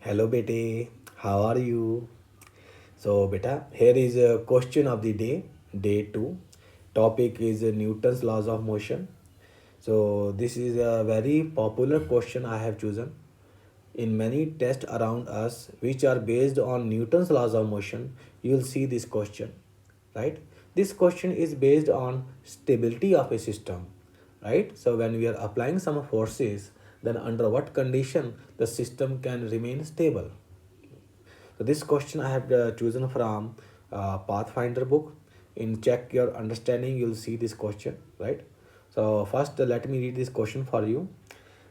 Hello, bete. How are you? So, beta, here is a question of the day 2. Topic is Newton's laws of motion. So, this is a very popular question I have chosen. In many tests around us, which are based on Newton's laws of motion, you will see this question, right? This question is based on stability of a system, right? So when we are applying some forces, then under what condition the system can remain stable. So this question I have chosen from Pathfinder book. In check your understanding, you'll see this question, right? So first, let me read this question for you.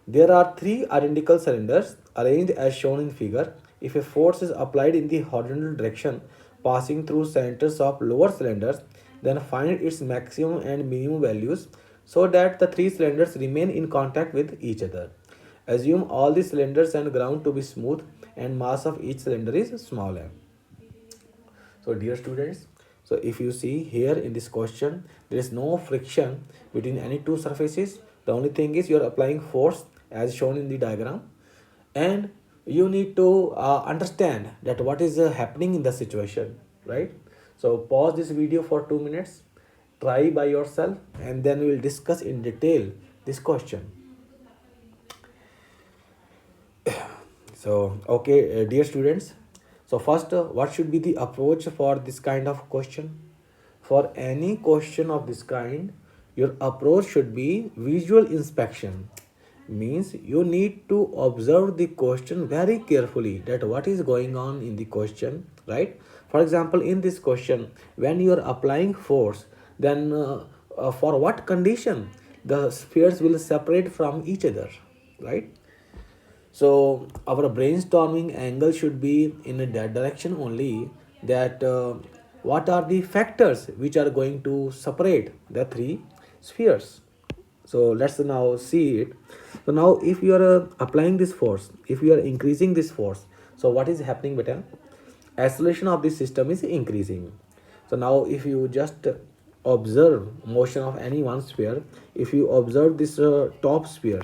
There are three identical cylinders arranged as shown in figure. If a force is applied in the horizontal direction passing through centers of lower cylinders, then find its maximum and minimum values so that the three cylinders remain in contact with each other. Assume all the cylinders and ground to be smooth and mass of each cylinder is small m. So dear students, so if you see here in this question, there is no friction between any two surfaces. The only thing is you are applying force as shown in the diagram, and you need to understand that what is happening in the situation, right? So pause this video for 2 minutes, try by yourself, and then we will discuss in detail this question. So, okay, dear students. So, first, what should be the approach for this kind of question? For any question of this kind, your approach should be visual inspection. Means you need to observe the question very carefully that what is going on in the question, right? For example, in this question, when you are applying force, then for what condition the spheres will separate from each other, right? So our brainstorming angle should be in that direction only, that what are the factors which are going to separate the three spheres. So let's now see it. So now if you are applying this force, if you are increasing this force, so what is happening, beta? Acceleration of this system is increasing. So now if you just observe motion of any one sphere, if you observe this top sphere,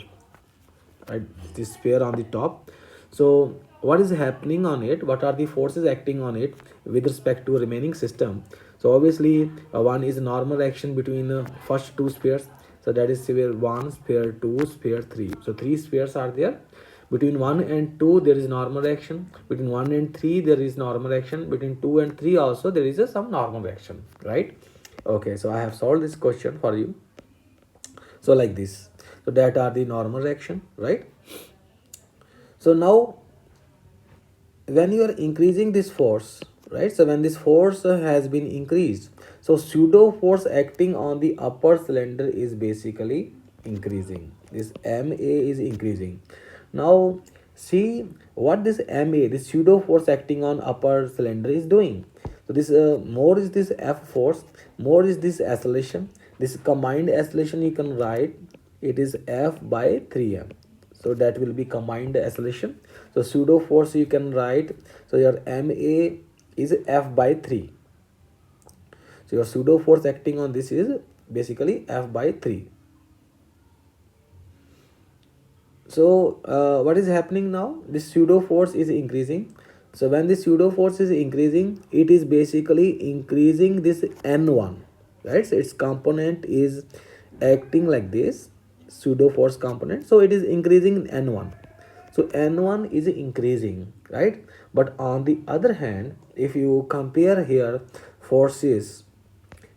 right, this sphere on the top, so what is happening on it, what are the forces acting on it with respect to remaining system? So obviously one is normal action between first two spheres, so that is sphere 1, sphere 2, sphere 3. So three spheres are there. Between 1 and 2 there is normal action, between 1 and 3 there is normal action, between 2 and 3 also there is some normal action, right? Okay, so I have solved this question for you. So like this, so that are the normal reaction, right? So now when you are increasing this force, right, so when this force has been increased, so pseudo force acting on the upper cylinder is basically increasing, this ma is increasing. Now see what this ma, this pseudo force acting on upper cylinder is doing. So this more is this f force, more is this acceleration, this combined acceleration you can write it is f by 3m. So that will be combined acceleration. So pseudo force you can write, so your ma is f by 3. So your pseudo force acting on this is basically f by 3. So what is happening now, this pseudo force is increasing. So when this pseudo force is increasing, it is basically increasing this n1, right? So its component is acting like this pseudo force component, so it is increasing n1. So n1 is increasing, right? But on the other hand, if you compare here forces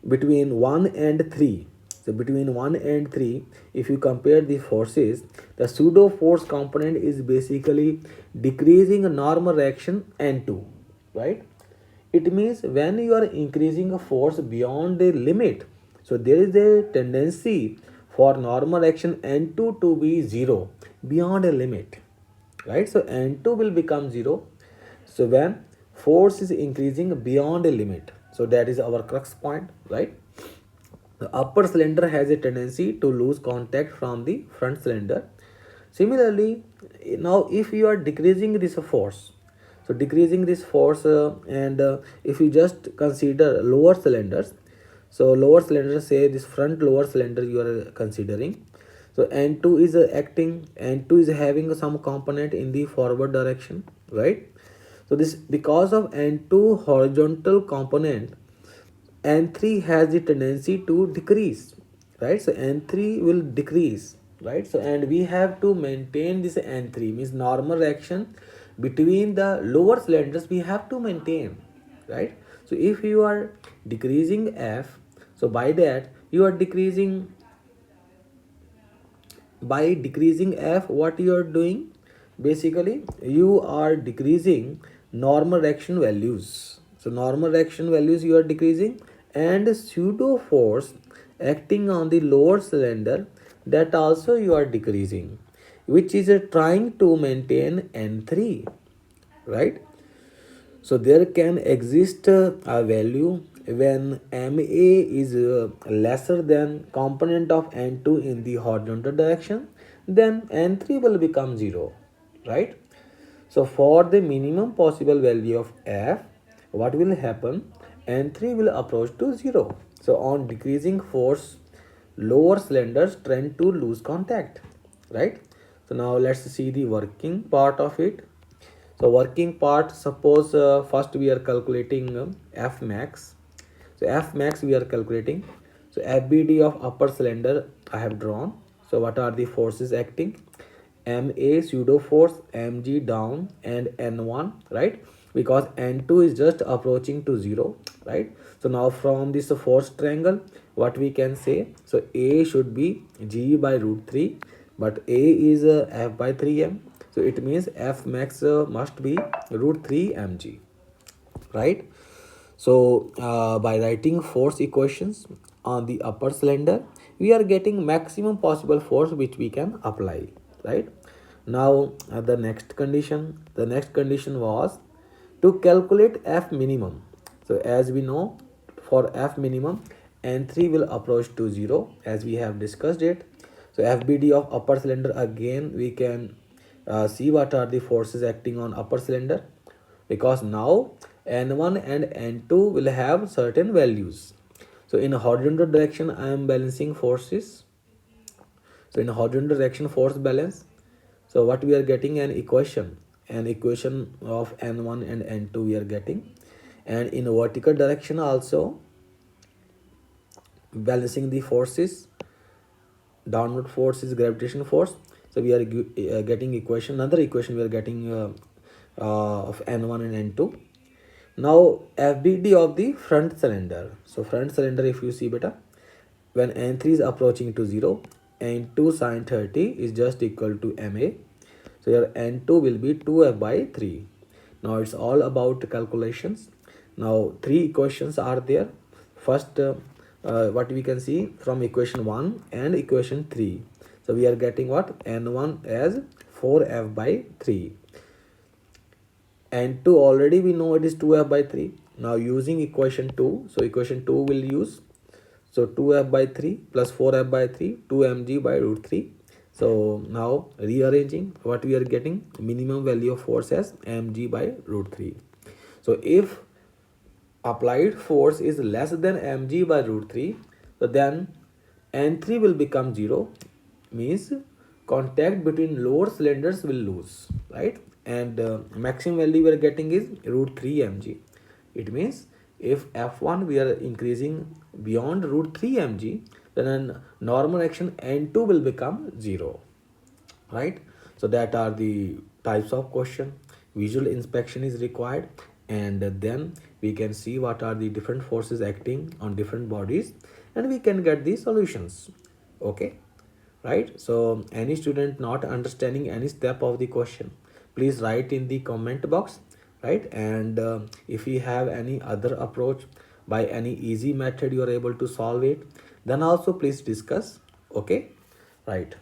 between 1 and 3, so between 1 and 3, if you compare the forces, the pseudo force component is basically decreasing a normal reaction n2, right? It means when you are increasing a force beyond a limit, so there is a tendency for normal action n2 to be 0 beyond a limit, right? So n2 will become 0. So when force is increasing beyond a limit, so that is our crux point, right? The upper cylinder has a tendency to lose contact from the front cylinder. Similarly, now if you are decreasing this force, so decreasing this force and if you just consider lower cylinders, so lower cylinder, say this front lower cylinder you are considering, so n2 is acting, n2 is having some component in the forward direction, right? So this, because of N2 horizontal component, N3 has the tendency to decrease, right? So N3 will decrease, right? So and we have to maintain this N3, means normal reaction between the lower cylinders we have to maintain, right? So if you are decreasing F, so by that you are decreasing, by decreasing F, what you are doing, basically you are decreasing normal reaction values. So normal reaction values you are decreasing, and pseudo force acting on the lower cylinder, that also you are decreasing, which is trying to maintain N3, right? So there can exist a value when MA is lesser than component of N2 in the horizontal direction, then N3 will become 0, right? So for the minimum possible value of F, what will happen? N3 will approach to 0. So on decreasing force, lower cylinders tend to lose contact, right? So now let's see the working part of it. So working part, suppose first we are calculating F max. So F max we are calculating. So FBD of upper cylinder I have drawn. So what are the forces acting? MA pseudo force, MG down, and N1, right? Because N2 is just approaching to 0, right? So now from this force triangle, what we can say? So A should be G by root 3, but A is F by 3m. So it means F max must be root 3 mg, right? So by writing force equations on the upper cylinder, we are getting maximum possible force which we can apply, right? Now the next condition was to calculate F minimum. So as we know, for F minimum, N3 will approach to 0 as we have discussed it. So FBD of upper cylinder, again we can see what are the forces acting on upper cylinder, because now N1 and N2 will have certain values. So in a horizontal direction I am balancing forces. So in a horizontal direction force balance, so what we are getting, an equation of N1 and N2 we are getting, and in a vertical direction also balancing the forces, downward force is gravitation force. So we are getting equation, another equation we are getting of N1 and N2. Now FBD of the front cylinder. So front cylinder, if you see beta, when N3 is approaching to 0, N2 sine 30 is just equal to MA. So your N2 will be 2F by 3. Now it's all about calculations. Now three equations are there. First, what we can see from equation 1 and equation 3. So we are getting what? N1 as 4F by 3. And 2 already we know it is 2F by 3. Now using equation 2, so equation 2 will use, so 2F by 3 plus 4F by 3, 2mg by root 3. So now rearranging, what we are getting, minimum value of force as mg by root 3. So if applied force is less than mg by root 3, so then N3 will become 0, means contact between lower cylinders will lose, right? And maximum value we are getting is root 3 mg. It means if F1 we are increasing beyond root 3 mg, then a normal action N2 will become 0, right? So that are the types of question. Visual inspection is required, and then we can see what are the different forces acting on different bodies, and we can get the solutions. Okay, right? So any student not understanding any step of the question, please write in the comment box, right? And if you have any other approach by any easy method you are able to solve it, then also please discuss. Okay, right?